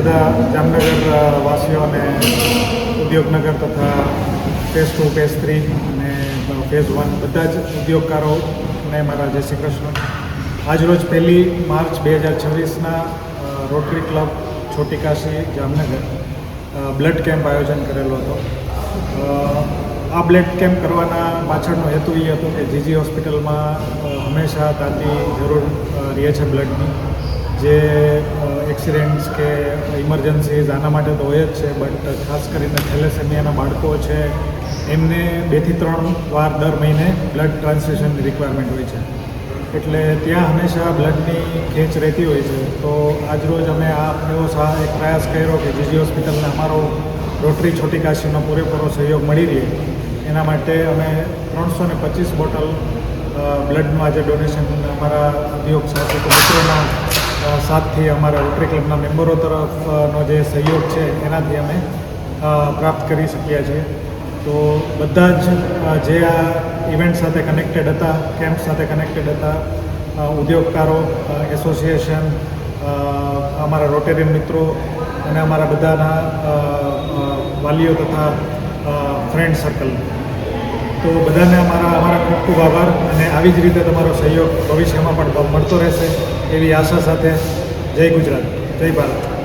બધા જામનગર વાસીઓને ઉદ્યોગનગર તથા phase 2, phase 3 અને ફેઝ 1 બધા જ ઉદ્યોગકારોને મારા જય શ્રી કૃષ્ણ. આજરોજ 1 માર્ચ 2026ના રોટરી ક્લબ છોટી કાશી જામનગર બ્લડ કેમ્પ આયોજન કરેલો હતો. આ બ્લડ કેમ્પ કરવાના પાછળનો હેતુ એ હતો કે જીજી હોસ્પિટલમાં હંમેશા તાતી જરૂર રહે છે બ્લડની. જે એક્સિડન્ટ્સ કે ઇમરજન્સીઝ આના માટે તો હોય જ છે, બટ ખાસ કરીને થેલેસેમિયાના બાળકો છે એમને 2 થી 3 વાર દર મહિને બ્લડ ટ્રાન્સફ્યુઝનની રિક્વાયરમેન્ટ હોય છે. એટલે ત્યાં હંમેશા બ્લડની ખેંચ રહેતી હોય છે. તો આજરોજ અમે એવો એક પ્રયાસ કર્યો કે જીજી હોસ્પિટલને અમારો રોટરી છોટી કાશીનો પૂરેપૂરો સહયોગ મળી રહે એના માટે અમે 325 બોટલ બ્લડનું આજે ડોનેશન અમારા ઉદ્યોગ સાહસિકો મિત્રોના સાથથી અમારા રોટરી ક્લબના મેમ્બરો તરફનો જે સહયોગ છે એનાથી અમે પ્રાપ્ત કરી શક્યા છીએ. તો બધા જ જે આ ઇવેન્ટ સાથે કનેક્ટેડ હતા, કેમ્પ સાથે કનેક્ટેડ હતા, ઉદ્યોગકારો એસોસિએશન, અમારા રોટેરિયન મિત્રો અને અમારા બધાના વાલીઓ તથા ફ્રેન્ડ સર્કલ, તો બધાને અમારા ખૂબ ખૂબ આભાર. અને આવી જ રીતે તમારો સહયોગ ભવિષ્યમાં પણ મળતો રહેશે એવી આશા સાથે. જય ગુજરાત, જય ભારત.